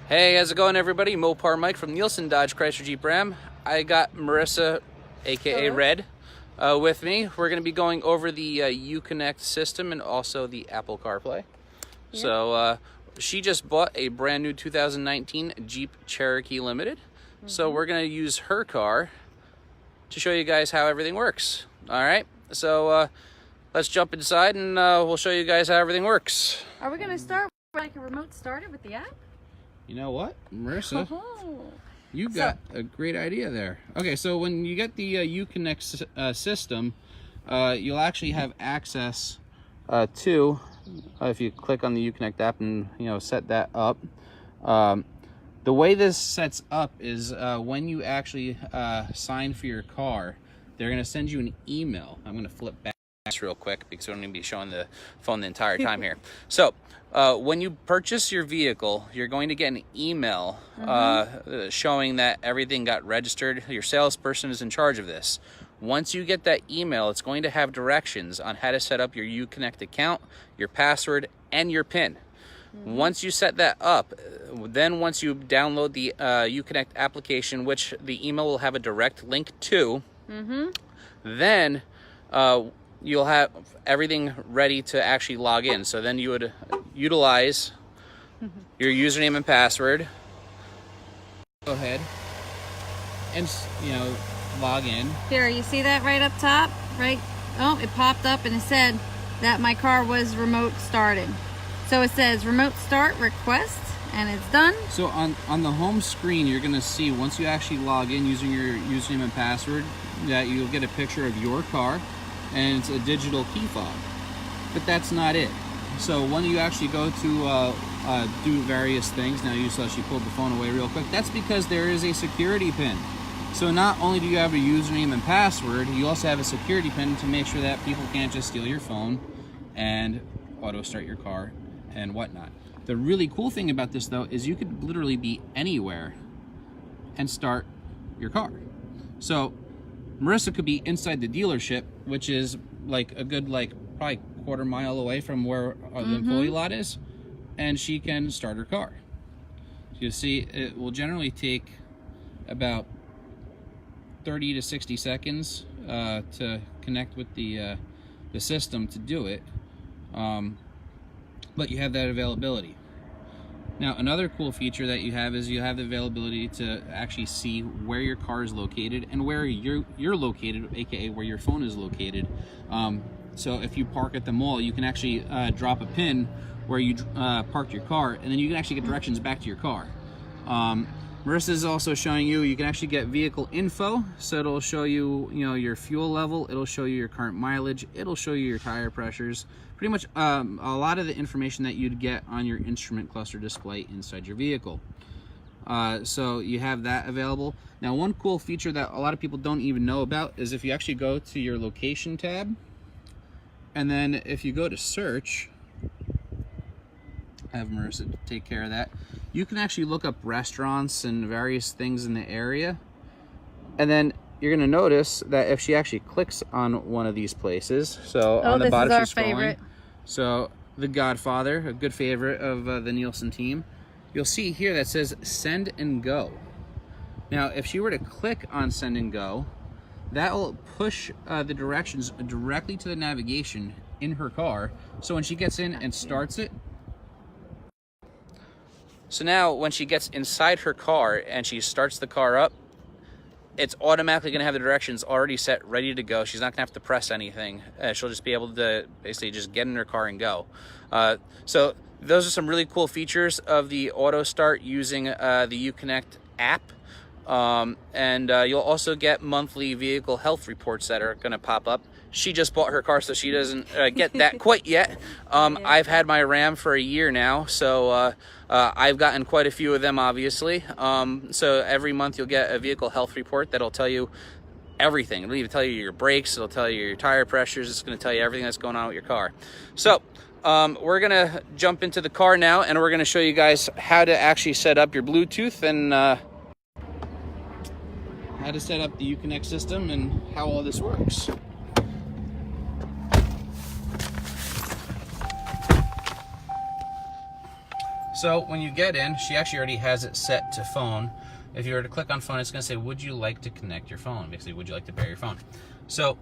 Hey, how's it going, everybody? Mopar Mike from Nielsen Dodge Chrysler Jeep Ram. I got Marissa, aka Red, with me. We're going to be going over the UConnect system and also the Apple Carplay. Yeah. So she just bought a brand new 2019 Jeep Cherokee Limited. So we're going to use her car to show you guys how everything works. All right, so let's jump inside and we'll show you guys how everything works. Are we going to start with like a remote starter with the app? You know what, Marissa? You got a great idea there. Okay, so when you get the UConnect system, you'll actually have access to, if you click on the UConnect app and set that up. The way this sets up is when you actually sign for your car, they're going to send you an email. I'm going to flip back real quick because we're going to be showing the phone the entire time here. So when you purchase your vehicle, you're going to get an email showing that everything got registered. Your salesperson is in charge of this. Once you get that email, it's going to have directions on how to set up your UConnect account, your password, and your PIN. Once you set that up, then once you download the UConnect application, which the email will have a direct link to, then you'll have everything ready to actually log in. So then you would utilize your username and password. Go ahead and log in. There, you see that right up top, right? Oh, it popped up and it said that my car was remote started. So it says remote start request, and it's done. So on the home screen, you're gonna see once you actually log in using your username and password that you'll get a picture of your car, and it's a digital key fob. But that's not it. So when you actually go to do various things, now you saw she pulled the phone away real quick, that's because there is a security pin. So not only do you have a username and password, you also have a security pin to make sure that people can't just steal your phone and auto start your car and whatnot. The really cool thing about this though is you could literally be anywhere and start your car. So Marissa could be inside the dealership, which is like a good probably quarter mile away from where the employee lot is, and she can start her car. So you see, it will generally take about 30 to 60 seconds to connect with the system to do it, but you have that availability. Now, another cool feature that you have is you have the availability to actually see where your car is located and where you're located, aka where your phone is located. So if you park at the mall, you can actually drop a pin where you parked your car, and then you can actually get directions back to your car. Marissa is also showing you can actually get vehicle info, so it'll show you your fuel level, it'll show you your current mileage, it'll show you your tire pressures, pretty much a lot of the information that you'd get on your instrument cluster display inside your vehicle. So you have that available. Now, one cool feature that a lot of people don't even know about is if you actually go to your location tab, and then if you go to search, have Marissa take care of that, you can actually look up restaurants and various things in the area, and then you're going to notice that if she actually clicks on one of these places, so on the bottom she's scrolling, favorite. So The Godfather, a good favorite of the Nielsen team, you'll see here that says send and go. Now if she were to click on send and go, that will push the directions directly to the navigation in her car, so when she gets in and starts it, so now when she gets inside her car and she starts the car up, it's automatically going to have the directions already set, ready to go. She's not going to have to press anything. She'll just be able to basically just get in her car and go. So those are some really cool features of the auto start using the UConnect app. And you'll also get monthly vehicle health reports that are going to pop up. She just bought her car, so she doesn't get that quite yet. I've had my Ram for a year now, so I've gotten quite a few of them, obviously. So every month you'll get a vehicle health report that'll tell you everything. It'll even tell you your brakes, it'll tell you your tire pressures, it's going to tell you everything that's going on with your car. So we're going to jump into the car now, and we're going to show you guys how to actually set up your Bluetooth and how to set up the UConnect system and how all this works. So when you get in, she actually already has it set to phone. If you were to click on phone, it's going to say, would you like to connect your phone? Basically, would you like to pair your phone? So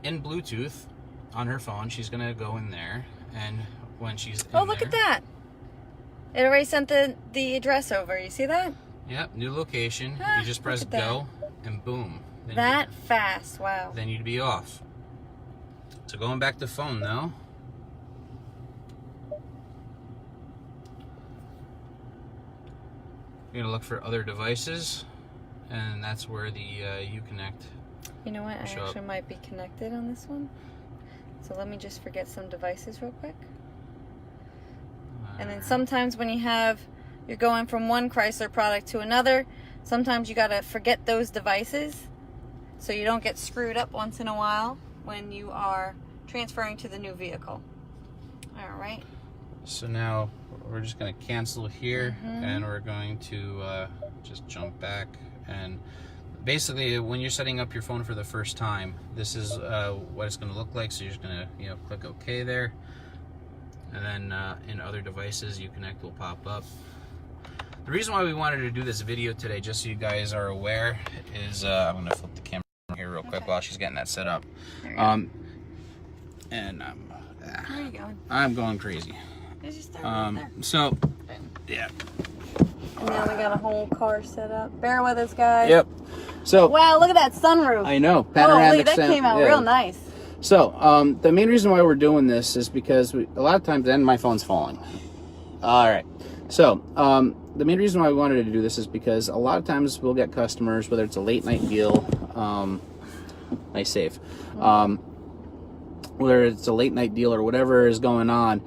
in Bluetooth on her phone, she's going to go in there, and when she's in look at that. It already sent the address over. You see that? Yep, new location. You just press go, and boom. Then fast, wow. Then you'd be off. So going back to phone now. You're going to look for other devices, and that's where the UConnect. You know what? I actually might be connected on this one. So let me just forget some devices real quick. And then sometimes when you're going from one Chrysler product to another, sometimes you got to forget those devices so you don't get screwed up once in a while when you are transferring to the new vehicle. All right. So now we're just going to cancel here, and we're going to just jump back. And basically, when you're setting up your phone for the first time, this is what it's going to look like. So you're just going to click OK there, and then in other devices, UConnect will pop up. The reason why we wanted to do this video today, just so you guys are aware, is I'm going to flip the camera here real quick while she's getting that set up. And where are you going? I'm going crazy. So, yeah. And now we got a whole car set up. Bear with us, guys. Yep. So. Wow, look at that sunroof. I know. Panoramic. Holy, that came out real nice. So, the main reason why we're doing this is because a lot of times then my phone's falling. All right. So, the main reason why we wanted to do this is because a lot of times we'll get customers, whether it's a late night deal, nice save, whether it's a late night deal or whatever is going on.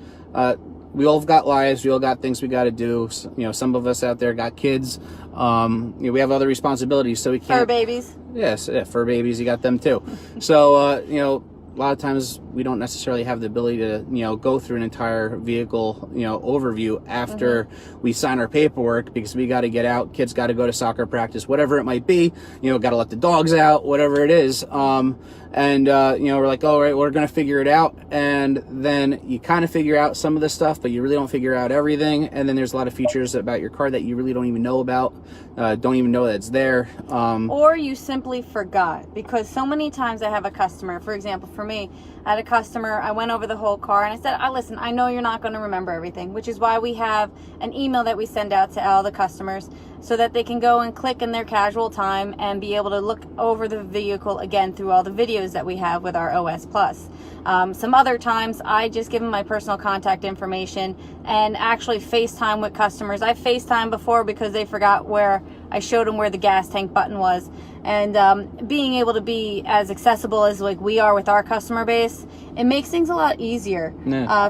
We all have got lives. We all got things we got to do. So, some of us out there got kids. We have other responsibilities, so we can't. Fur babies. Yes, yeah, fur babies. You got them too. So, a lot of times we don't necessarily have the ability to, go through an entire vehicle, overview after we sign our paperwork, because we got to get out. Kids got to go to soccer practice, whatever it might be. Got to let the dogs out, whatever it is. We're like, all right, we're going to figure it out. And then you kind of figure out some of the stuff, but you really don't figure out everything. And then there's a lot of features about your car that you really don't even know about, don't even know that it's there. Or you simply forgot, because so many times I have a customer, for example, for me, I had a customer, I went over the whole car and I said, listen, I know you're not going to remember everything, which is why we have an email that we send out to all the customers so that they can go and click in their casual time and be able to look over the vehicle again through all the videos that we have with our OS Plus. Some other times I just give them my personal contact information and actually FaceTime with customers. I FaceTime before because they forgot where I showed them where the gas tank button was. And being able to be as accessible as like we are with our customer base, it makes things a lot easier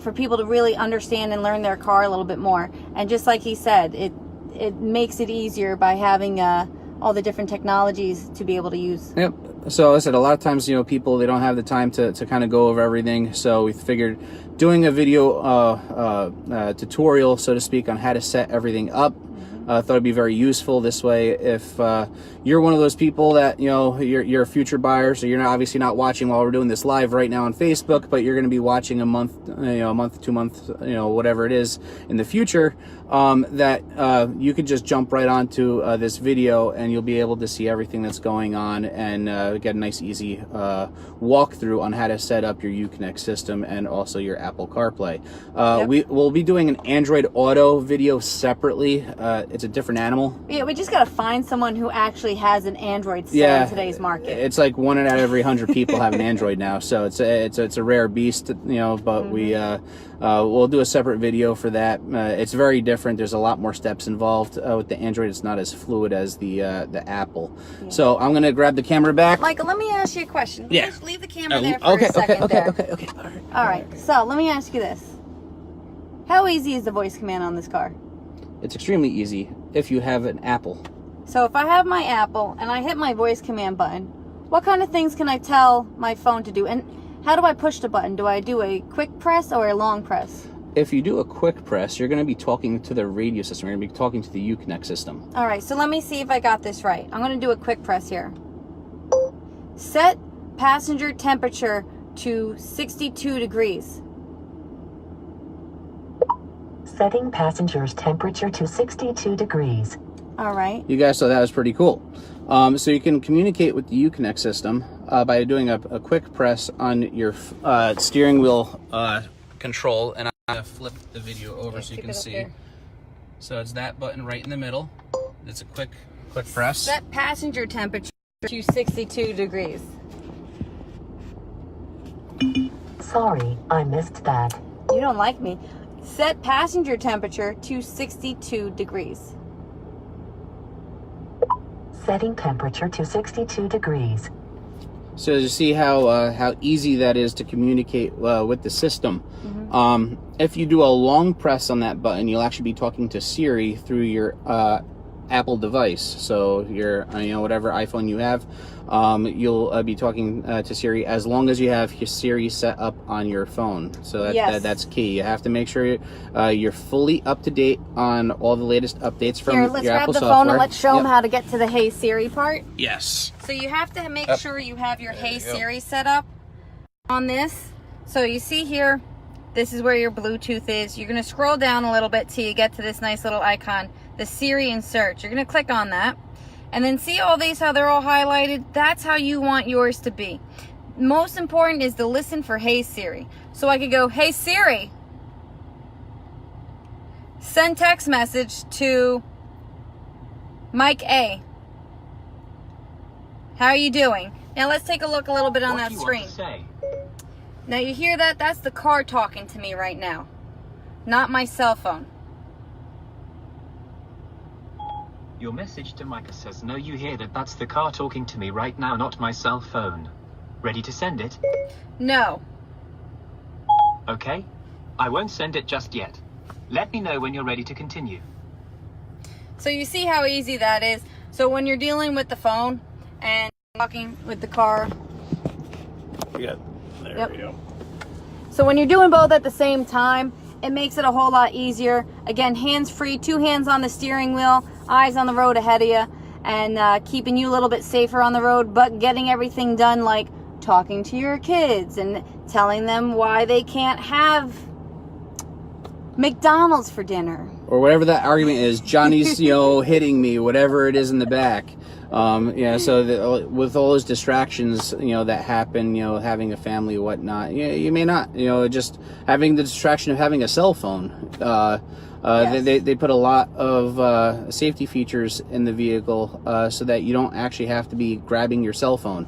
for people to really understand and learn their car a little bit more. And just like he said, it makes it easier by having all the different technologies to be able to use. Yep. So I said, a lot of times, people, they don't have the time to kind of go over everything. So we figured doing a video tutorial, so to speak, on how to set everything up. I thought it'd be very useful this way. If you're one of those people that you're a future buyer, so you're obviously not watching while we're doing this live right now on Facebook, but you're going to be watching a month, 2 months, whatever it is in the future, that you could just jump right onto this video and you'll be able to see everything that's going on and get a nice easy walkthrough on how to set up your UConnect system and also your Apple CarPlay. We'll be doing an Android Auto video separately. It's a different animal. Yeah, we just got to find someone who actually has an Android still in today's market. It's like 1 out of every 100 people have an Android now, so it's a rare beast, but we'll do a separate video for that. It's very different. There's a lot more steps involved with the Android. It's not as fluid as the Apple. Yeah. So I'm gonna grab the camera back. Michael, let me ask you a question. Yeah. Just leave the camera there for a second. Okay. All right. So let me ask you this: how easy is the voice command on this car? It's extremely easy if you have an Apple. So if I have my Apple and I hit my voice command button, what kind of things can I tell my phone to do? And how do I push the button? Do I do a quick press or a long press? If you do a quick press, you're going to be talking to the radio system. You're going to be talking to the UConnect system. All right, so let me see if I got this right. I'm going to do a quick press here. Set passenger temperature to 62 degrees. Setting passenger's temperature to 62 degrees. All right. You guys saw that was pretty cool. So you can communicate with the UConnect system by doing a quick press on your steering wheel control, and I'm gonna flip the video over so you can see. There. So it's that button right in the middle. It's a quick press. Set passenger temperature to 62 degrees. Sorry, I missed that. You don't like me. Set passenger temperature to 62 degrees. Setting temperature to 62 degrees. So you see how easy that is to communicate with the system. If you do a long press on that button, you'll actually be talking to Siri through your Apple device. So your whatever iPhone you have, you'll be talking to Siri as long as you have your Siri set up on your phone. So that's key. You have to make sure you're fully up to date on all the latest updates from Here, let's your grab Apple the software. phone and let's show them how to get to the Hey Siri part. Yes. So you have to make sure you have your Hey Siri set up on this. So you see here, this is where your Bluetooth is. You're going to scroll down a little bit till you get to this nice little icon, the Siri and search. You're going to click on that. And then see all these, how they're all highlighted? That's how you want yours to be. Most important is to listen for Hey Siri. So I could go, Hey Siri, send text message to Mike A. How are you doing? Now let's take a look a little bit on that screen. Now you hear that? That's the car talking to me right now, not my cell phone. Your message to Micah says, no, you hear that? That's the car talking to me right now, not my cell phone. Ready to send it? No. Okay. I won't send it just yet. Let me know when you're ready to continue. So you see how easy that is. So when you're dealing with the phone and talking with the car. There we go. So when you're doing both at the same time, it makes it a whole lot easier. Again, hands-free, 2 hands on the steering wheel, eyes on the road ahead of you, and keeping you a little bit safer on the road, but getting everything done, like talking to your kids and telling them why they can't have McDonald's for dinner. Or whatever that argument is, Johnny's, hitting me, whatever it is in the back. So with all those distractions, that happen, having a family, whatnot, you may not, just having the distraction of having a cell phone. Yes. They put a lot of safety features in the vehicle so that you don't actually have to be grabbing your cell phone.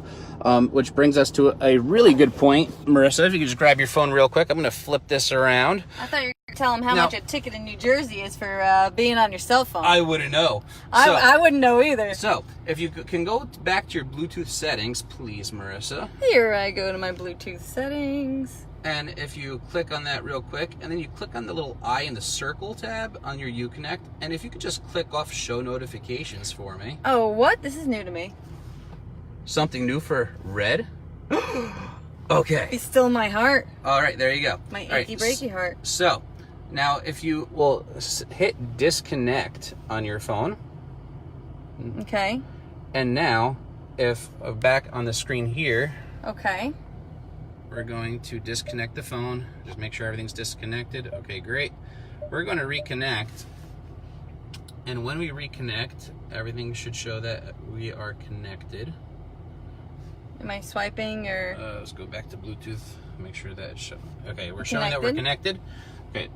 Which brings us to a really good point. Marissa, if you could just grab your phone real quick. I'm going to flip this around. I thought you were going to tell them how much a ticket in New Jersey is for being on your cell phone. I wouldn't know. I wouldn't know either. So, if you can go back to your Bluetooth settings, please, Marissa. Here I go to my Bluetooth settings. And if you click on that real quick, and then you click on the little eye in the circle tab on your UConnect, and if you could just click off show notifications for me. Oh, what? This is new to me. Something new for red? Okay. Be still my heart. All right, there you go. My All right, achy breaky heart. So, now if you will hit disconnect on your phone. Okay. And now, if back on the screen here. Okay. We're going to disconnect the phone. Just make sure everything's disconnected. Okay, great. We're going to reconnect. And when we reconnect, everything should show that we are connected. Am I swiping or? Let's go back to Bluetooth. Make sure that it's showing. Okay, we're showing that we're connected. Okay.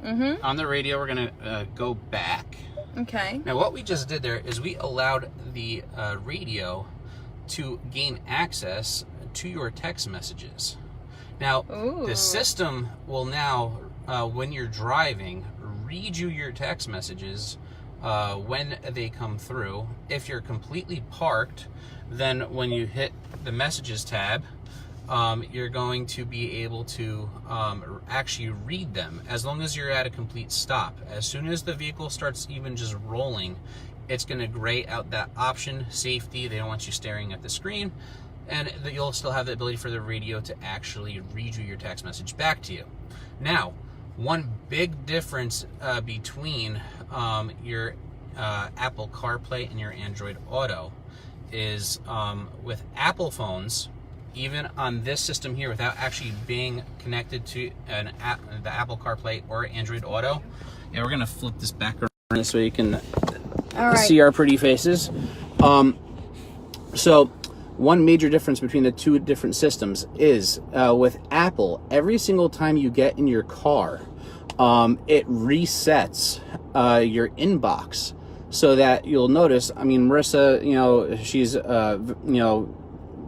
On the radio, we're going to go back. Okay. Now, what we just did there is we allowed the radio to gain access to your text messages. Now, the system will now, when you're driving, read you your text messages when they come through. If you're completely parked, then when you hit the messages tab, you're going to be able to actually read them as long as you're at a complete stop. As soon as the vehicle starts even just rolling, it's going to gray out that option, safety. They don't want you staring at the screen. And you'll still have the ability for the radio to actually read you your text message back to you. Now, one big difference between your Apple Carplay and your Android Auto is with Apple phones, even on this system here, without actually being connected to the Apple Carplay or Android Auto, Yeah, we're gonna flip this back around so you can All right. see our pretty faces. So one major difference between the two different systems is with Apple, every single time you get in your car, it resets your inbox, so that you'll notice. I mean, Marissa, you know, she's you know,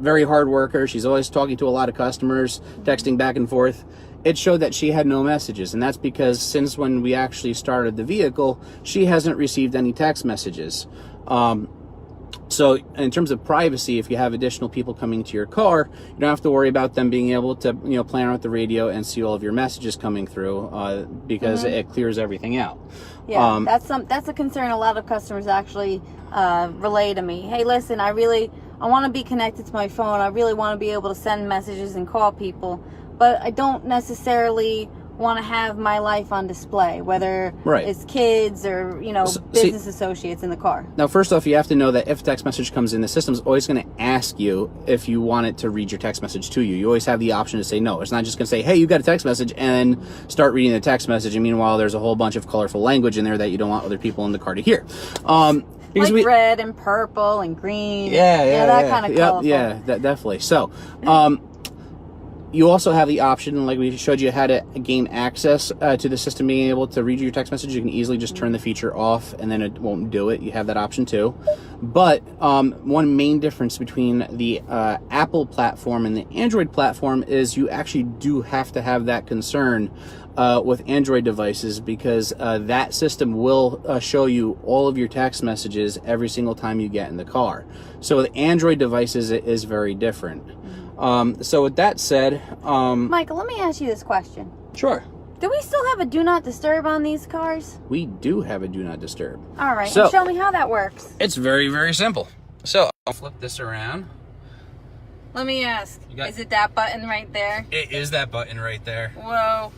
very hard worker. She's always talking to a lot of customers, texting back and forth. It showed that she had no messages, and that's because since when we actually started the vehicle, she hasn't received any text messages. So in terms of privacy, if you have additional people coming to your car, you don't have to worry about them being able to, you know, plan out the radio and see all of your messages coming through, because it clears everything out. Yeah, that's a concern a lot of customers actually relay to me. Hey, listen, I want to be connected to my phone. I really want to be able to send messages and call people, but I don't necessarily want to have my life on display, whether it's kids or, you know, business associates in the car. Now, first off, you have to know that if a text message comes in, the system's always going to ask you if you want it to read your text message to you. You always have the option to say no. It's not just going to say, hey, you got a text message, and start reading the text message, and meanwhile there's a whole bunch of colorful language in there that you don't want other people in the car to hear. Like red and purple and green. That kind of colorful. Yeah, definitely. So, you also have the option, like we showed you how to gain access to the system being able to read your text message. You can easily just turn the feature off and then it won't do it. You have that option too. But one main difference between the Apple platform and the Android platform is you actually do have to have that concern with Android devices, because that system will show you all of your text messages every single time you get in the car. So with Android devices, it is very different. So with that said, Michael, let me ask you this question. Sure. Do we still have a do not disturb on these cars? We do have a do not disturb. All right, so, and show me how that works. It's very, very simple. So I'll flip this around. Let me ask, is it that button right there? It is that button right there. Whoa.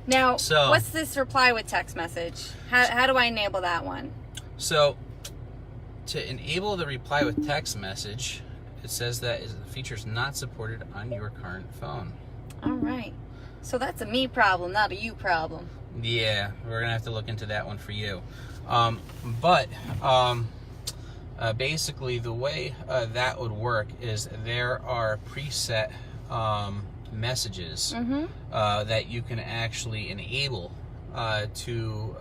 Now, what's this reply with text message? How do I enable that one? So to enable the reply with text message, it says that the feature is not supported on your current phone. All right. So that's a me problem, not a you problem. Yeah, we're going to have to look into that one for you. Basically, the way that would work is there are preset messages that you can actually enable to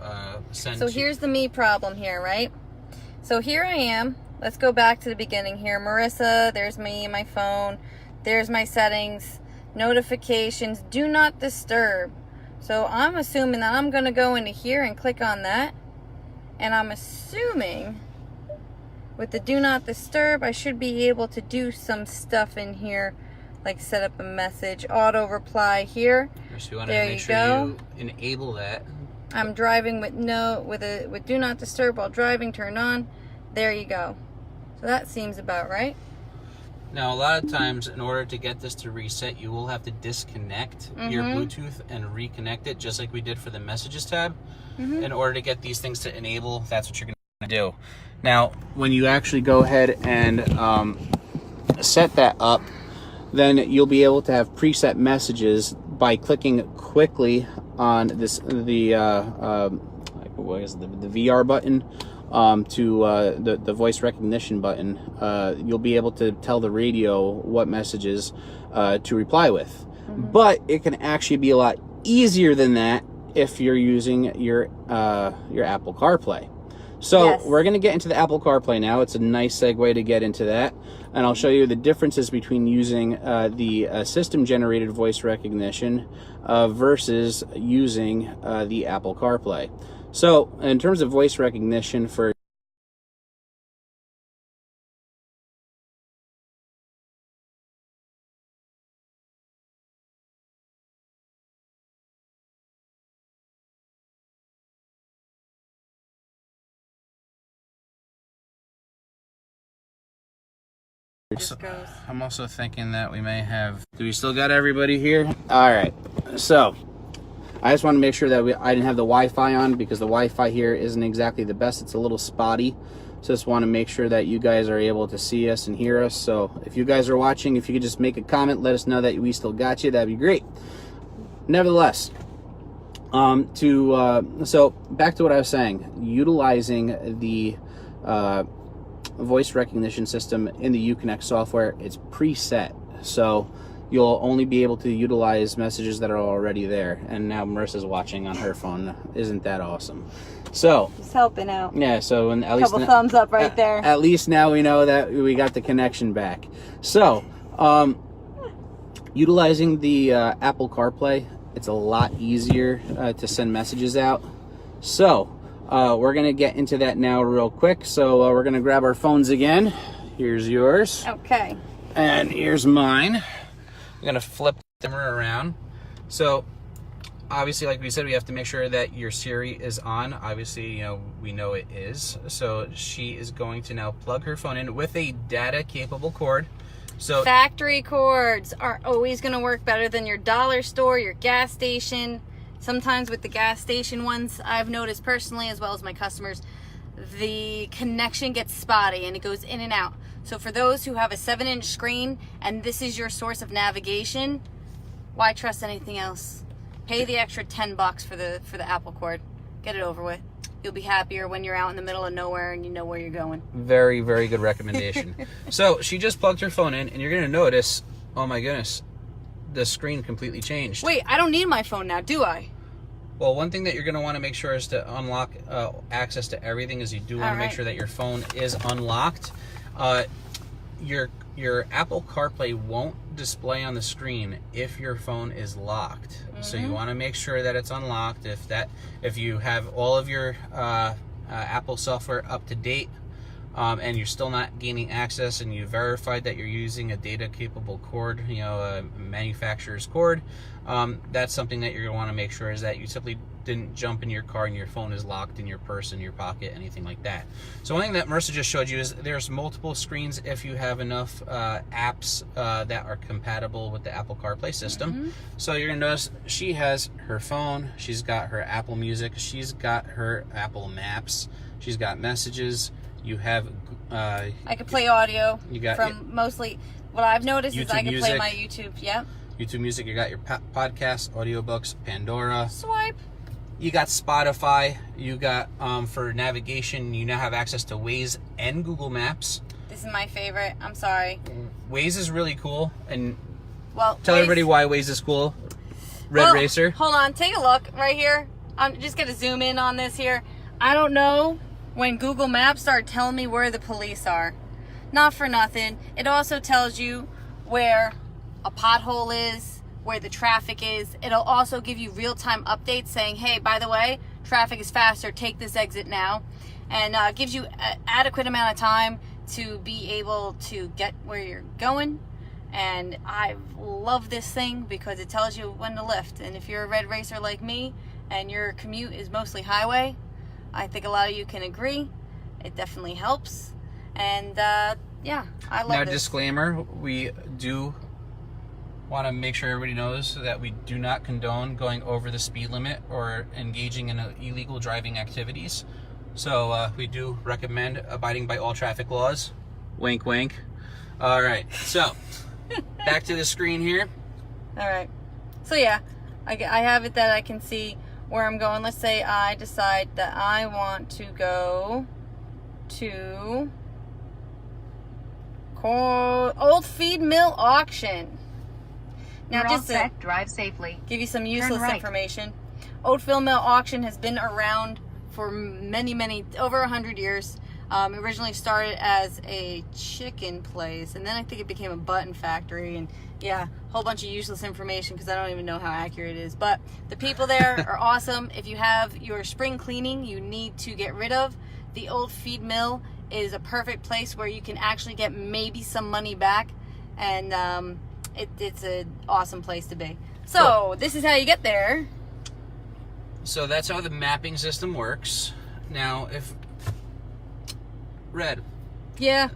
send. So here's the me problem here, right? So here I am. Let's go back to the beginning here. Marissa, there's me, my phone. There's my settings, notifications, do not disturb. So I'm assuming that I'm going to go into here and click on that. And I'm assuming with the do not disturb, I should be able to do some stuff in here, like set up a message, auto reply here. So you want to make sure you enable that. I'm driving with do not disturb while driving turned on. There you go. So that seems about right. Now, a lot of times, in order to get this to reset, you will have to disconnect your Bluetooth and reconnect it, just like we did for the Messages tab. In order to get these things to enable, that's what you're going to do. Now, when you actually go ahead and set that up, then you'll be able to have preset messages by clicking quickly on this the VR button. To the voice recognition button, you'll be able to tell the radio what messages to reply with. But it can actually be a lot easier than that if you're using your Apple Carplay. So we're going to get into the Apple Carplay now. It's a nice segue to get into that, and I'll show you the differences between using the system-generated voice recognition versus using the Apple Carplay. So, in terms of voice recognition for I'm also thinking that we may have... Do we still got everybody here? All right. So, I just want to make sure that I didn't have the Wi-Fi on, because the Wi-Fi here isn't exactly the best. It's a little spotty. So just want to make sure that you guys are able to see us and hear us. So if you guys are watching, if you could just make a comment, let us know that we still got you. That'd be great. Nevertheless, So back to what I was saying, utilizing the voice recognition system in the UConnect software, it's preset. So you'll only be able to utilize messages that are already there. And now Marissa's watching on her phone. Isn't that awesome? So Just helping out. yeah, so at least Couple thumbs up right there. At least now we know that we got the connection back. So utilizing the Apple Carplay, it's a lot easier to send messages out. So we're gonna get into that now real quick. So we're gonna grab our phones again. Here's yours. Okay. And here's mine. I'm gonna flip them around. So obviously, like we said, we have to make sure that your Siri is on. Obviously, we know it is. So she is going to now plug her phone in with a data capable cord. So Factory cords are always going to work better than your dollar store, your gas station. Sometimes with the gas station ones, I've noticed personally, as well as my customers, the connection gets spotty and it goes in and out. So for those who have a 7-inch screen and this is your source of navigation, why trust anything else? Pay the extra $10 for the Apple cord. Get it over with. You'll be happier when you're out in the middle of nowhere and you know where you're going. very, very good recommendation. So she just plugged her phone in, and you're gonna notice, oh my goodness, the screen completely changed. Wait, I don't need my phone now, do I? Well, one thing that you're going to want to make sure is to unlock access to everything is you do want to make sure that your phone is unlocked. Your Apple CarPlay won't display on the screen if your phone is locked. So you want to make sure that it's unlocked. If you have all of your Apple software up to date, and you're still not gaining access, and you verified that you're using a data capable cord, a manufacturer's cord, that's something that you're going to want to make sure is that you simply didn't jump in your car and your phone is locked in your purse, in your pocket, anything like that. So one thing that Marissa just showed you is there's multiple screens if you have enough apps that are compatible with the Apple CarPlay system. So you're going to notice she has her phone, she's got her Apple Music, she's got her Apple Maps, she's got messages. You have I could play audio. You got from mostly what I've noticed is YouTube I can Music. play my YouTube. Yep. YouTube Music. You got your podcasts, audiobooks, Pandora. Swipe. You got Spotify. You got for navigation. You now have access to Waze and Google Maps. This is my favorite. I'm sorry. Waze is really cool, and well, tell everybody why Waze is cool. Red Racer. Hold on. Take a look right here. I'm just gonna zoom in on this here. I don't know when Google Maps started telling me where the police are. Not for nothing. It also tells you where a pothole is, where the traffic is. It'll also give you real-time updates saying, hey, by the way, traffic is faster, take this exit now. And gives you an adequate amount of time to be able to get where you're going. And I love this thing because it tells you when to lift. And if you're a red racer like me and your commute is mostly highway, I think a lot of you can agree. It definitely helps. And yeah, I love now, this. disclaimer, we do want to make sure everybody knows that we do not condone going over the speed limit or engaging in illegal driving activities. So we do recommend abiding by all traffic laws. Wink, wink. All right, so back to the screen here. All right. So yeah, I have it that I can see where I'm going. Let's say I decide that I want to go to Old Feed Mill Auction. Now, You're just all to set. Drive safely. give you some useless right. information, Old Feed Mill Auction has been around for many, over 100 years. It originally started as a chicken place, and then I think it became a button factory, and yeah, a whole bunch of useless information because I don't even know how accurate it is. But the people there are awesome. If you have your spring cleaning you need to get rid of, the Old Feed Mill is a perfect place where you can actually get maybe some money back, and it's an awesome place to be. So this is how you get there. So that's how the mapping system works. Now, if Red, Yeah.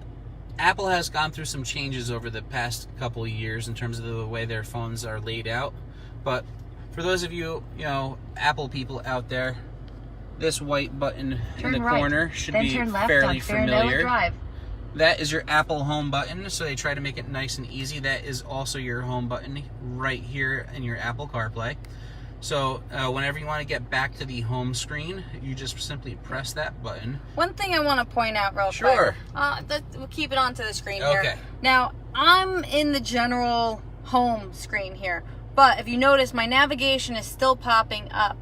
Apple has gone through some changes over the past couple of years in terms of the way their phones are laid out. But for those of you, Apple people out there, this white button in the corner should be fairly familiar. That is your Apple home button, so they try to make it nice and easy. That is also your home button right here in your Apple CarPlay. So whenever you want to get back to the home screen, you just simply press that button. One thing I want to point out real Sure. quick. We'll keep it onto the screen Okay. here. Now, I'm in the general home screen here, but if you notice, my navigation is still popping up.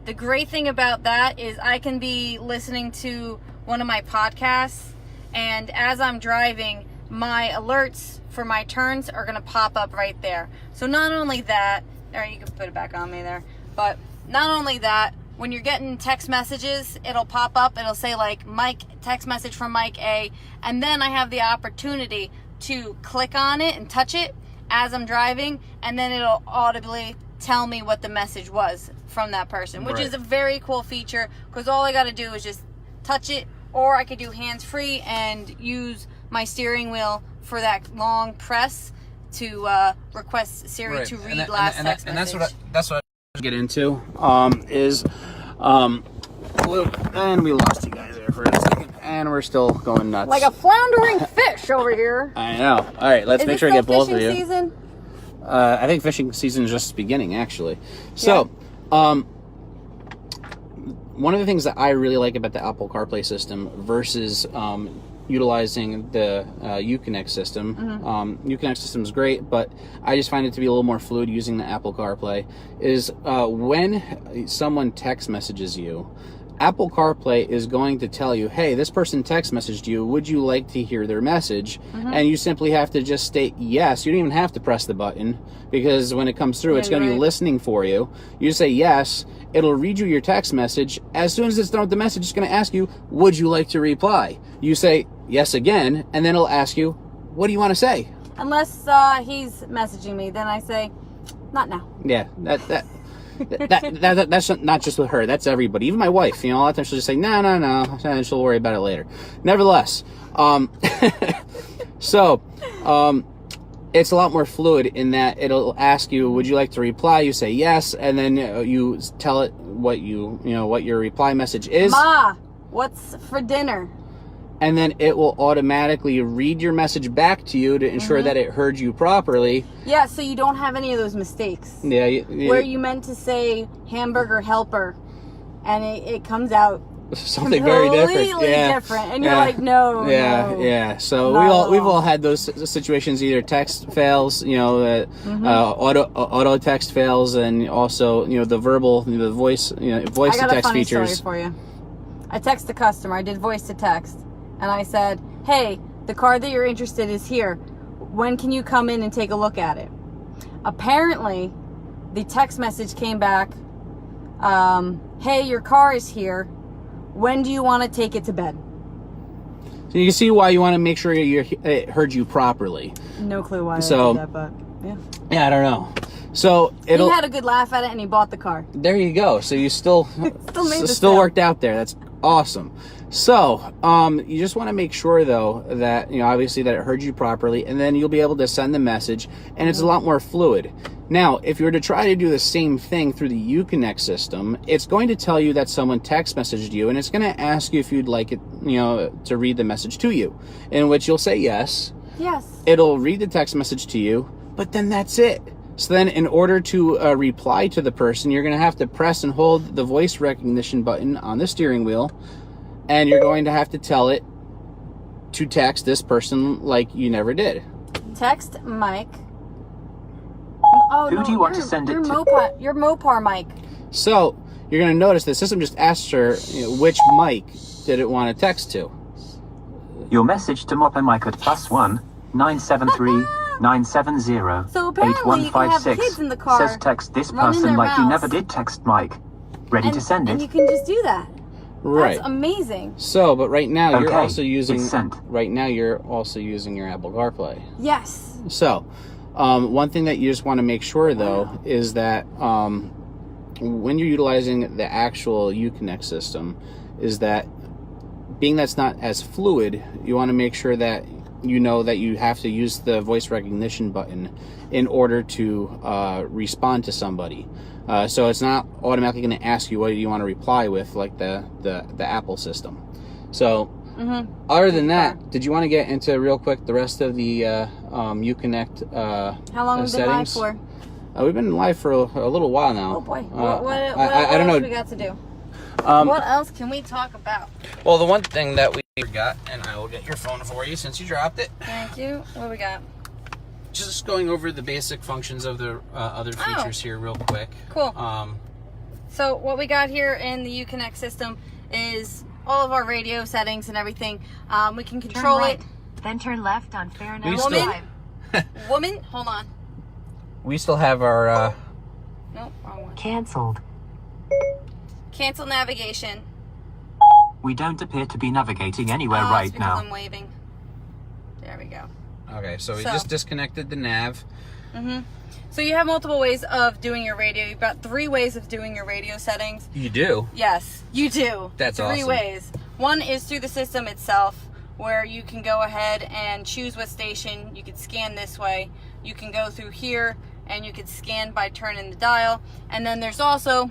The great thing about that is I can be listening to one of my podcasts, and as I'm driving, my alerts for my turns are going to pop up right there. So not only that, or you can put it back on me there, but not only that, when you're getting text messages, it'll pop up, it'll say like Mike, text message from Mike A, and then I have the opportunity to click on it and touch it as I'm driving, and then it'll audibly tell me what the message was from that person, which is a very cool feature, because all I got to do is just touch it, or I could do hands-free and use my steering wheel for that long press to request Siri to read text message. And that's what I get into and we lost you guys there for a second, and we're still going nuts like a floundering fish over here. I know. All right, let's make sure I get both of you. Season? I think fishing season is just beginning, actually. So, one of the things that I really like about the Apple CarPlay system versus utilizing the UConnect system. UConnect system is great, but I just find it to be a little more fluid using the Apple CarPlay, is when someone text messages you, Apple CarPlay is going to tell you, hey, this person text messaged you, would you like to hear their message? And you simply have to just state yes. You don't even have to press the button, because when it comes through, it's going to be listening for you. You say yes, it'll read you your text message. As soon as it's done with the message, it's going to ask you, would you like to reply? You say yes again, and then it'll ask you, what do you want to say? Unless he's messaging me, then I say, not now. Yeah, that's not just with her. That's everybody. Even my wife, a lot of times she'll just say, no, and she'll worry about it later. Nevertheless, it's a lot more fluid in that it'll ask you, would you like to reply? You say yes, and then you tell it what what your reply message is. Ma, what's for dinner? And then it will automatically read your message back to you to ensure that it heard you properly. Yeah, so you don't have any of those mistakes. Yeah. Where you meant to say hamburger helper, and it comes out something very different. Different. And you're like, no. Yeah. So we've all had those situations, either text fails, auto text fails, and also, the verbal, the voice to text features. I got a funny story for you. I text the customer. I did voice to text. And I said, hey, the car that you're interested in is here. When can you come in and take a look at it? Apparently, the text message came back, hey, your car is here. When do you want to take it to bed? So you can see why you want to make sure it heard you properly. No clue why I did that, but yeah. Yeah, I don't know. So he had a good laugh at it, and he bought the car. There you go. So you still worked out there. That's awesome. So, you just want to make sure, though, that, obviously that it heard you properly, and then you'll be able to send the message, and it's a lot more fluid. Now, if you were to try to do the same thing through the UConnect system, it's going to tell you that someone text messaged you, and it's going to ask you if you'd like it, to read the message to you, in which you'll say yes. Yes. It'll read the text message to you, but then that's it. So then, in order to reply to the person, you're going to have to press and hold the voice recognition button on the steering wheel, and you're going to have to tell it to text this person like you never did. Text Mike. Who do you want to send it to? Your Mopar Mike. So, you're going to notice the system just asked her which Mike did it want to text to. Your message to Mopar Mike at +1 973 970 so apparently you can have kids in the car says text this person like you never did text Mike. Ready to send it. And you can just do that. Right. That's amazing. So, but right now you're also using your Apple CarPlay. Yes. So, one thing that you just want to make sure though is that when you're utilizing the actual UConnect system, is that being that's not as fluid, you want to make sure that that you have to use the voice recognition button in order to respond to somebody. So it's not automatically going to ask you what you want to reply with, like the Apple system. So other than that, did you want to get into real quick the rest of the UConnect How long have you been live for? We've been live for a little while now. Oh boy. What I don't know. else we got to do? What else can we talk about? Well, the one thing that we forgot, and I will get your phone for you since you dropped it. Thank you. What we got? Just going over the basic functions of the other features here real quick. Cool. So what we got here in the UConnect system is all of our radio settings and everything. We can control right, it. then turn left on Fairness still- Drive. Woman, hold on. We still have our... Nope, wrong one. Canceled. Cancel navigation. We don't appear to be navigating anywhere It's right because now. I'm waving. There we go. Okay, so we So- just disconnected the nav. So you have multiple ways of doing your radio. You've got 3 ways of doing your radio settings. You do? Yes, you do. That's 3 awesome. ways. One is through the system itself, where you can go ahead and choose what station. You can scan this way. You can go through here, and you can scan by turning the dial. And then there's also,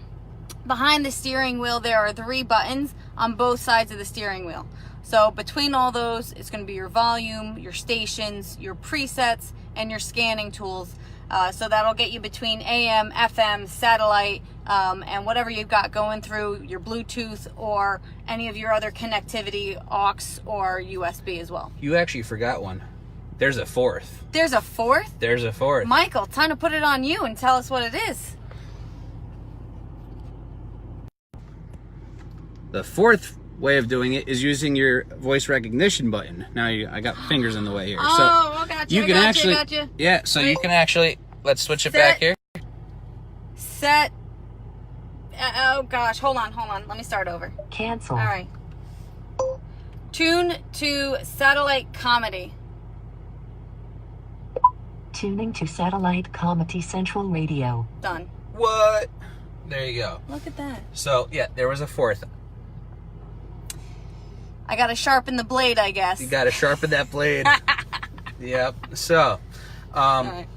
behind the steering wheel, there are 3 buttons on both sides of the steering wheel. So between all those, it's going to be your volume, your stations, your presets, and your scanning tools. So that'll get you between AM, FM, satellite, and whatever you've got going through your Bluetooth or any of your other connectivity, aux or USB as well. You actually forgot one. There's a 4th. There's a 4th? There's a 4th. Michael, time to put it on you and tell us what it is. The 4th way of doing it is using your voice recognition button. Now I got fingers in the way here. Oh, so I got you. you I can got actually you, I got you. Yeah, so you Wait. can actually let's switch it Set. back here. Set. Oh gosh, hold on. Let me start over. Canceled. All right. Tune to satellite comedy. Tuning to Satellite Comedy Central Radio. Done. What? There you go. Look at that. So yeah, there was a 4th. I gotta sharpen the blade, I guess. You got to sharpen that blade. Yep. So, All right.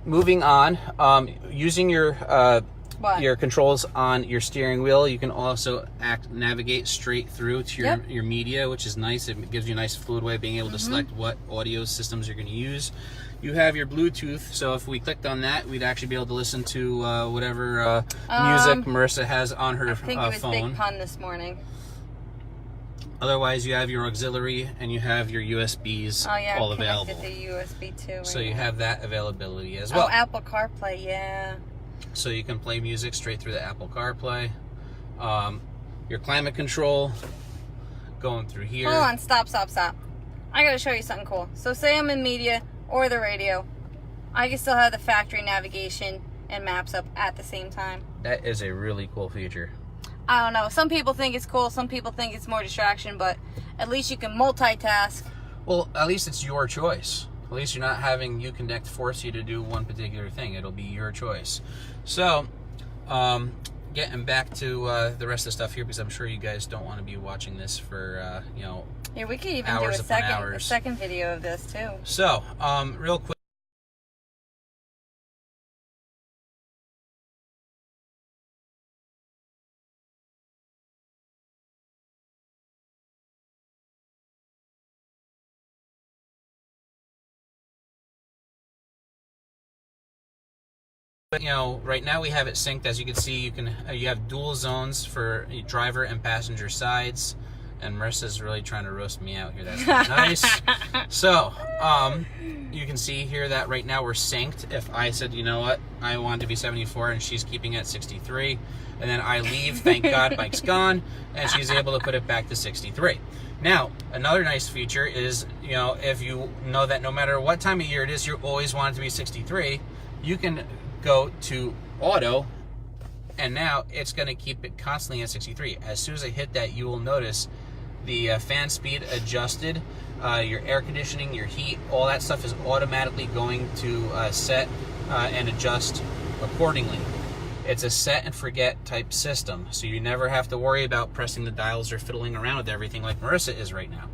moving on, using your What? controls on your steering wheel, you can also navigate straight through to Yep. your media, which is nice. It gives you a nice fluid way of being able to select what audio systems you're going to use. You have your Bluetooth, so if we clicked on that, we'd actually be able to listen to whatever music Marissa has on her I think it was phone. Big Pun this morning. Otherwise, you have your auxiliary and you have your USBs Oh yeah, all I'm connected available. to USB too. So right you now. have that availability as well. Oh, Apple Carplay, yeah. So you can play music straight through the Apple CarPlay. Your climate control going through here. Hold on, stop. I gotta show you something cool. So say I'm in media or the radio, I can still have the factory navigation and maps up at the same time. That is a really cool feature. I don't know. Some people think it's cool. Some people think it's more distraction, but at least you can multitask. Well, at least it's your choice. At least you're not having UConnect force you to do one particular thing. It'll be your choice. So, getting back to the rest of the stuff here, because I'm sure you guys don't want to be watching this for, Here, we could even Hours do upon a hours. second video of this too. So, real quick. Right now we have it synced. As you can see, you have dual zones for driver and passenger sides. And Marissa's really trying to roast me out here. That's not nice. So, you can see here that right now we're synced. If I said, you know what, I want it to be 74 and she's keeping it at 63, and then I leave, thank God, Mike's gone, and she's able to put it back to 63. Now, another nice feature is, if you know that no matter what time of year it is, you always want it to be 63, you can go to auto, and now it's going to keep it constantly at 63. As soon as I hit that, you will notice the fan speed adjusted, your air conditioning, your heat, all that stuff is automatically going to set and adjust accordingly. It's a set and forget type system, so you never have to worry about pressing the dials or fiddling around with everything like Marissa is right now.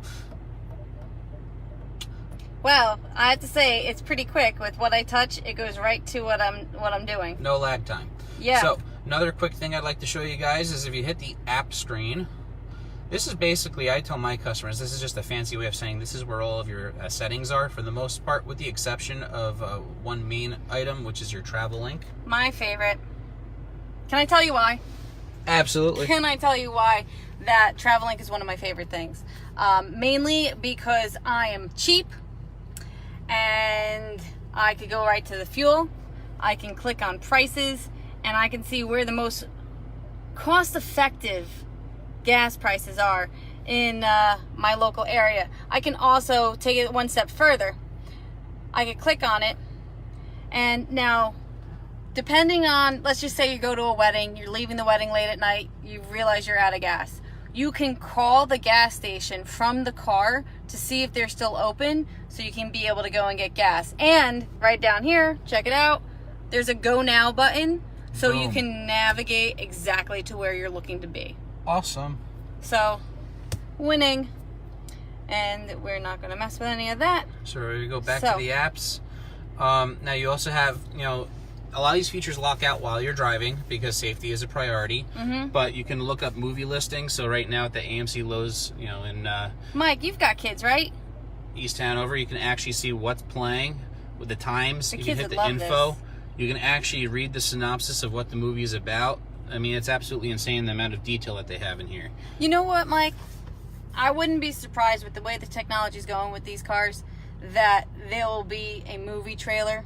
Well, I have to say it's pretty quick. With what I touch, it goes right to what I'm doing. No lag time. Yeah. So another quick thing I'd like to show you guys is if you hit the app screen, This is basically, I tell my customers, this is just a fancy way of saying this is where all of your settings are for the most part, with the exception of one main item, which is your travel link. My favorite. Can I tell you why? Absolutely. Can I tell you why that travel link is one of my favorite things? Mainly because I am cheap and I could go right to the fuel. I can click on prices and I can see where the most cost-effective gas prices are in my local area. I can also take it one step further. I can click on it, and now depending on, let's just say you go to a wedding, you're leaving the wedding late at night, you realize you're out of gas. You can call the gas station from the car to see if they're still open, so you can be able to go and get gas. And right down here, check it out, there's a Go Now button, so you can navigate exactly to where you're looking to be. Awesome. So, winning. And we're not going to mess with any of that. So we go back to the apps. Now you also have, you know, a lot of these features lock out while you're driving because safety is a priority. But you can look up movie listings. So right now at the AMC Lowe's, you know, in Mike, you've got kids, right? East Hanover, you can actually see what's playing with the times. The you kids can hit would the love info. this. You can actually read the synopsis of what the movie is about. I mean, it's absolutely insane the amount of detail that they have in here. You know what, Mike? I wouldn't be surprised with the way the technology is going with these cars that there will be a movie trailer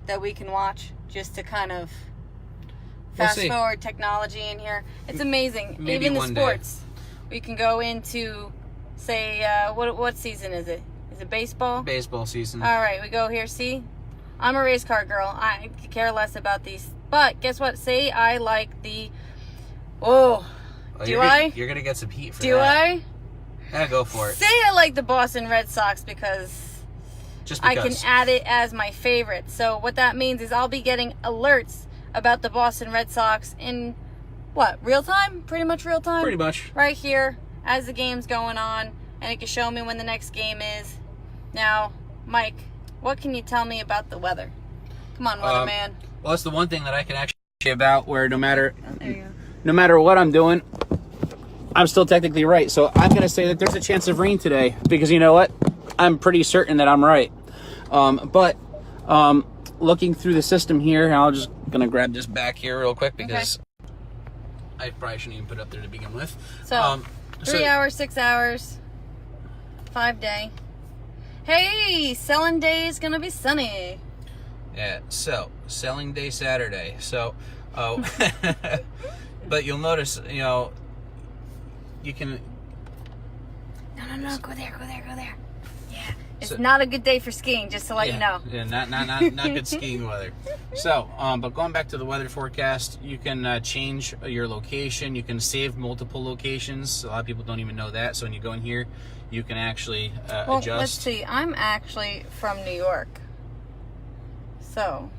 that we can watch just to kind of fast forward technology in here. It's amazing. Maybe even the one day. sports. We can go into, say, what season is it? Is it baseball? Baseball season. All right, we go here. See, I'm a race car girl. I care less about these. But guess what? Say I like the. Oh, do I? You're gonna get some heat for Do that. I? Yeah, go for it. Say I like the Boston Red Sox because Just I because. can add it as my favorite. So what that means is I'll be getting alerts about the Boston Red Sox in what, real time? Pretty much real time. Pretty much. Right here as the game's going on, and it can show me when the next game is. Now, Mike, what can you tell me about the weather? Come on, weatherman. Well, that's the one thing that I can actually say about where no matter There you go. no matter what I'm doing, I'm still technically right. So I'm going to say that there's a chance of rain today because you know what? I'm pretty certain that I'm right. But looking through the system here, I'm just going to grab this back here real quick because I probably shouldn't even put it up there to begin with. So, 3 hours, 6 hours, 5 day. Hey, selling day is going to be sunny. Yeah, so selling day Saturday. So, but you'll notice, you know, you can. No, go there. Yeah, it's not a good day for skiing, just to let you know. Yeah, not good skiing weather. So, but going back to the weather forecast, you can change your location. You can save multiple locations. A lot of people don't even know that. So when you go in here, you can actually adjust. Let's see. I'm actually from New York. So,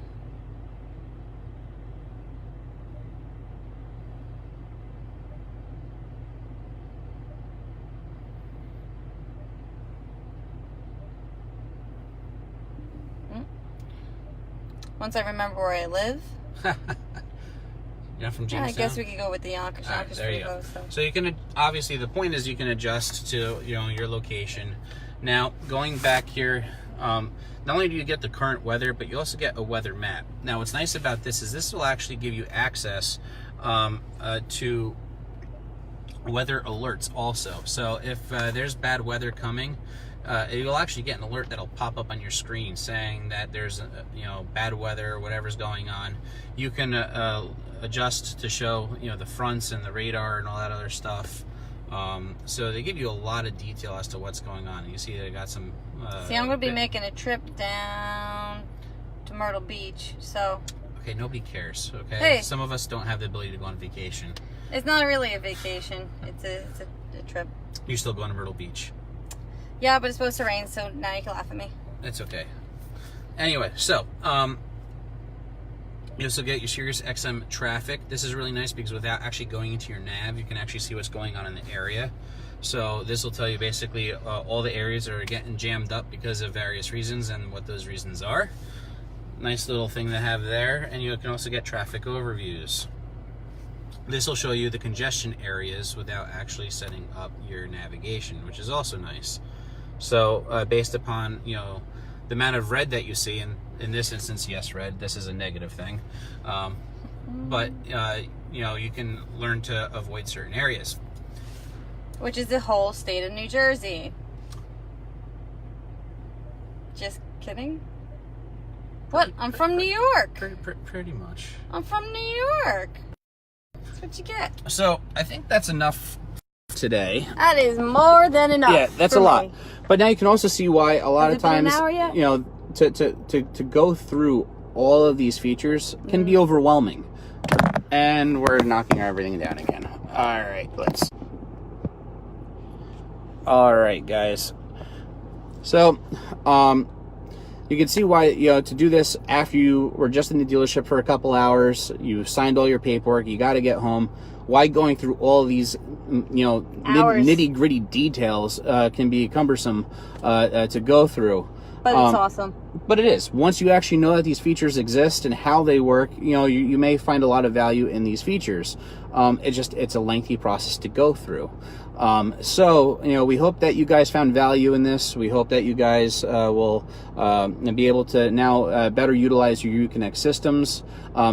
once I remember where I live, You're not from Jamestown? I guess we could go with the Yonkers. All right, there you go. So you can, obviously the point is you can adjust to, you know, your location. Now going back here, not only do you get the current weather, but you also get a weather map. Now what's nice about this is this will actually give you access to weather alerts also. So if there's bad weather coming, you'll actually get an alert that'll pop up on your screen saying that there's you know, bad weather or whatever's going on. You can adjust to show, you know, the fronts and the radar and all that other stuff. So they give you a lot of detail as to what's going on. And you see they got some see, I'm going to be making a trip down to Myrtle Beach, so okay, nobody cares, okay? Hey. Some of us don't have the ability to go on vacation. it's not really a vacation. It's a trip. You're still going to Myrtle Beach. Yeah, but it's supposed to rain, so now you can laugh at me. It's okay. Anyway, so you also get your Sirius XM traffic. This is really nice because without actually going into your nav, you can actually see what's going on in the area. So this will tell you basically all the areas that are getting jammed up because of various reasons and what those reasons are. Nice little thing to have there. And you can also get traffic overviews. this will show you the congestion areas without actually setting up your navigation, which is also nice. So based upon, you know, the amount of red that you see, and in this instance, yes, red, this is a negative thing, but you know, you can learn to avoid certain areas. Which is the whole state of New Jersey. Just kidding. What? I'm from New York. Pretty much. I'm from New York. That's what you get. So I think that's enough today. That is more than enough. Yeah, that's a lot. But now you can also see why a lot of times, you know, to go through all of these features can be overwhelming. And we're knocking everything down again. All right, all right, guys. So, you can see why, you know, to do this after you were just in the dealership for a couple hours, you signed all your paperwork, you got to get home. Why going through all these, you know, nitty-gritty details can be cumbersome to go through. But it's awesome. But it is. Once you actually know that these features exist and how they work, you know, you may find a lot of value in these features. It's a lengthy process to go through. So, you know, we hope that you guys found value in this. We hope that you guys will be able to now better utilize your UConnect systems.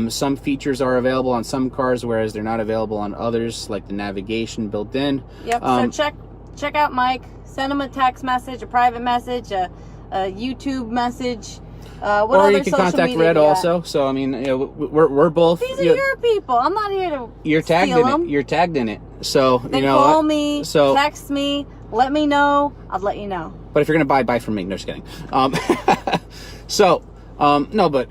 Some features are available on some cars, whereas they're not available on others, like the navigation built in. Yep, so check out Mike. Send him a text message, a private message, a YouTube message. What or other you can social contact media Red also. So I mean, you know, we're both. These are your people. I'm not here to. You're tagged steal in them. it. You're tagged in it. So Then you know. call me. Text me. Let me know. I'll let you know. But if you're gonna buy from me. No, just kidding. No, but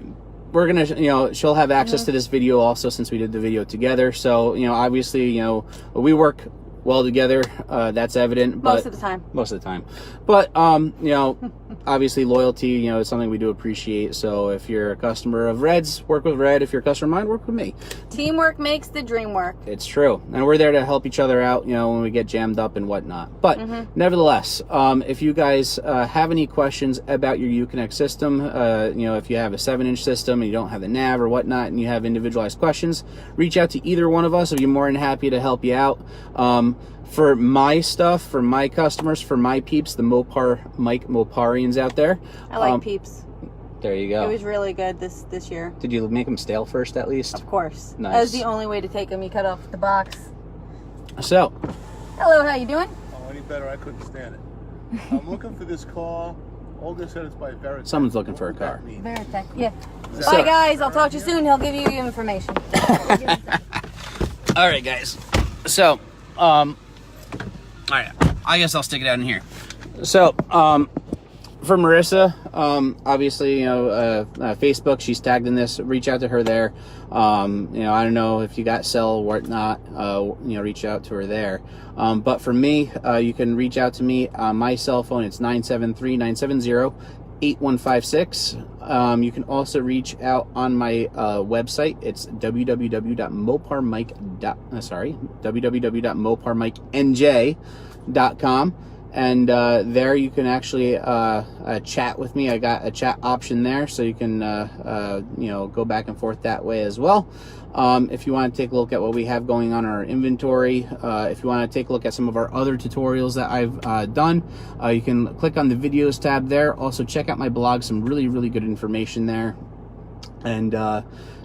we're gonna, you know, she'll have access to this video also since we did the video together. So you know, obviously, you know, we work well together. That's evident. But most of the time. Most of the time. But you know, obviously loyalty, you know, is something we do appreciate. So if you're a customer of Red's, work with Red. If you're a customer of mine, work with me. Teamwork makes the dream work. It's true. And we're there to help each other out, you know, when we get jammed up and whatnot. But nevertheless, if you guys have any questions about your UConnect system, you know, if you have a 7-inch system and you don't have the NAV or whatnot, and you have individualized questions, reach out to either one of us. We'll be more than happy to help you out. For my stuff, for my customers, for my peeps, the Moparians out there. I like peeps. There you go. It was really good this year. Did you make them stale first at least? Of course. Nice. That was the only way to take them. You cut off the box. So. Hello, how you doing? Oh, any better? I couldn't stand it. I'm looking for this car. All this said it's by Veritech. Someone's looking for a car. Veritech, yeah. Bye, guys. I'll talk to you soon. He'll give you information. All right, guys. So, all right, I guess I'll stick it out in here. So, for Marissa, obviously, you know, Facebook, she's tagged in this. Reach out to her there. You know, I don't know if you got cell or whatnot, you know, reach out to her there. But for me, you can reach out to me on my cell phone. It's 973-970-8156. You can also reach out on my website. It's www.moparmike.com. And there you can actually chat with me. I got a chat option there, so you can you know, go back and forth that way as well. If you want to take a look at what we have going on in our inventory, if you want to take a look at some of our other tutorials that I've done, you can click on the videos tab there. Also check out my blog, some really good information there. And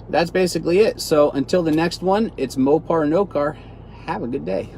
that's basically it. So until the next one, it's Mopar No Car. Have a good day.